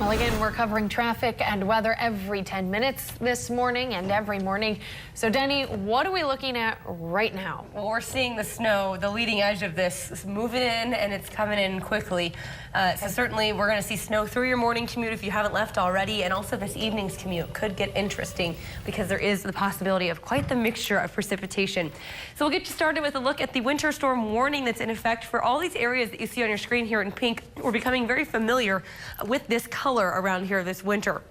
Well, again, we're covering traffic and weather every 10 minutes this morning and every morning. So, Denny, what are we looking at right now? Well, we're seeing the snow, the leading edge of this is moving in, and it's coming in quickly. So certainly we're going to see snow through your morning commute if you haven't left already, and also this evening's commute could get interesting because there is the possibility of quite the mixture of precipitation. So we'll get you started with a look at the winter storm warning that's in effect for all these areas that you see on your screen here in pink. We're becoming very familiar with this color around here this winter.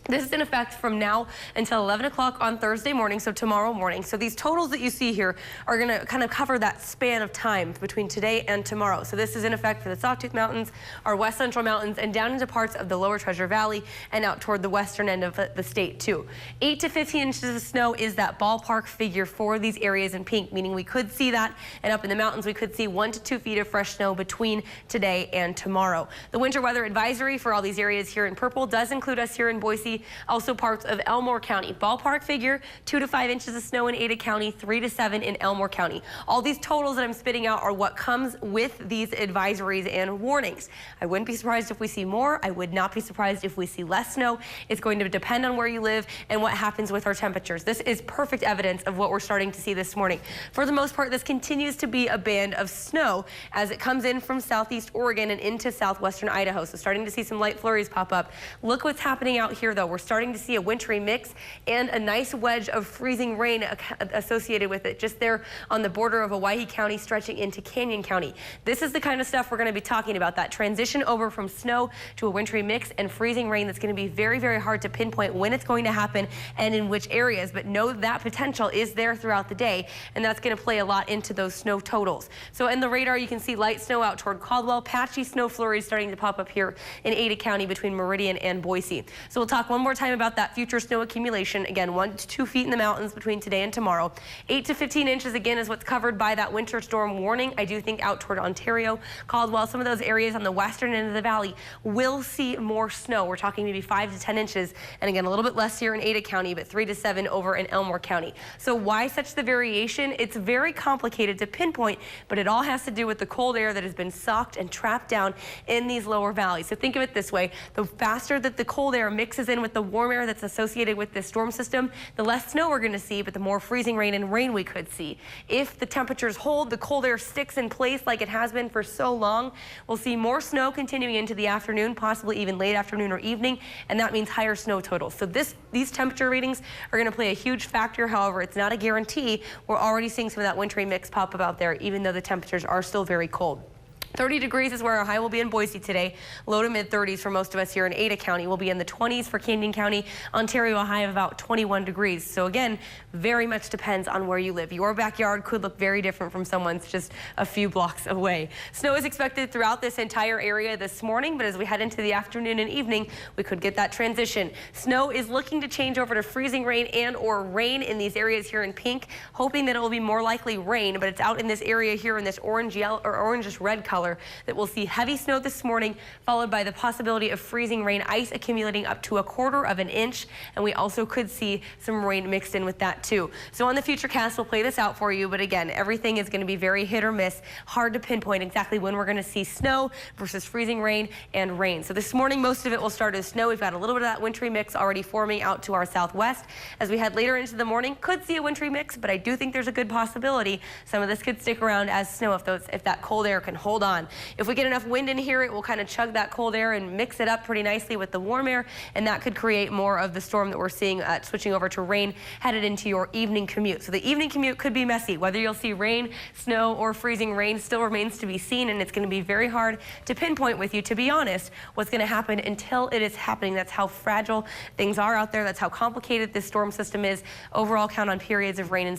This is in effect from now until 11 o'clock on Thursday morning, so tomorrow morning. So these totals that you see here are going to kind of cover that span of time between today and tomorrow. So this is in effect for the Sawtooth Mountains, our west central mountains, and down into parts of the lower Treasure Valley and out toward the western end of the state too. 8 to 15 inches of snow is that ballpark figure for these areas in pink, meaning we could see that, and up in the mountains we could see 1 to 2 feet of fresh snow between today and tomorrow. The winter weather advisory for all these areas here in purple does include us here in Boise. Also parts of Elmore County. Ballpark figure 2 to 5 inches of snow in Ada County, 3 to 7 in Elmore County. All these totals that I'm spitting out are what comes with these advisories and warnings. I wouldn't be surprised if we see more. I would not be surprised if we see less snow. It's going to depend on where you live and what happens with our temperatures. This is perfect evidence of what we're starting to see this morning. For the most part, this continues to be a band of snow as it comes in from southeast Oregon and into southwestern Idaho. So starting to see some light flurries pop up. Look what's happening out here though. We're starting to see a wintry mix and a nice wedge of freezing rain associated with it just there on the border of Owyhee County stretching into Canyon County. This is the kind of stuff we're going to be talking about, that transition over from snow to a wintry mix and freezing rain that's going to be very, very hard to pinpoint when it's going to happen and in which areas, but know that potential is there throughout the day, and that's going to play a lot into those snow totals. So in the radar you can see light snow out toward Caldwell, patchy snow flurries starting to pop up here in Ada County between Meridian and Boise. So we'll talk one more time about that future snow accumulation. Again, 1 to 2 feet in the mountains between today and tomorrow. 8 to 15 inches again is what's covered by that winter storm warning. I do think out toward Ontario, Caldwell, some of those areas on the western end of the valley will see more snow. We're talking maybe 5 to 10 inches, and again a little bit less here in Ada County, but 3 to 7 over in Elmore County. So why such the variation? It's very complicated to pinpoint, but it all has to do with the cold air that has been socked and trapped down in these lower valleys. So think of it this way: the faster that the cold air mixes in with the warm air that's associated with this storm system, the less snow we're going to see, but the more freezing rain and rain we could see. If the temperatures hold, the cold air sticks in place like it has been for so long, we'll see more snow continuing into the afternoon, possibly even late afternoon or evening, and that means higher snow totals. So these temperature readings are going to play a huge factor. However, it's not a guarantee. We're already seeing some of that wintry mix pop up out there, even though the temperatures are still very cold. 30 degrees is where our high will be in Boise today. Low to mid 30s for most of us here in Ada County. We'll be in the 20s for Canyon County. Ontario, a high of about 21 degrees. So again, very much depends on where you live. Your backyard could look very different from someone's just a few blocks away. Snow is expected throughout this entire area this morning, but as we head into the afternoon and evening, we could get that transition. Snow is looking to change over to freezing rain and or rain in these areas here in pink, hoping that it will be more likely rain, but it's out in this area here in this orange yellow or orangish red color that we'll see heavy snow this morning, followed by the possibility of freezing rain, ice accumulating up to 1/4 of an inch, and we also could see some rain mixed in with that too. So on the Futurecast, we'll play this out for you, but again, everything is going to be very hit or miss. Hard to pinpoint exactly when we're going to see snow versus freezing rain and rain. So this morning, most of it will start as snow. We've got a little bit of that wintry mix already forming out to our southwest. As we head later into the morning, could see a wintry mix, but I do think there's a good possibility some of this could stick around as snow if that cold air can hold on. If we get enough wind in here, it will kind of chug that cold air and mix it up pretty nicely with the warm air, and that could create more of the storm that we're seeing switching over to rain headed into your evening commute. So the evening commute could be messy. Whether you'll see rain, snow, or freezing rain still remains to be seen, and it's going to be very hard to pinpoint with you, to be honest, what's going to happen until it is happening. That's how fragile things are out there. That's how complicated this storm system is. Overall, count on periods of rain and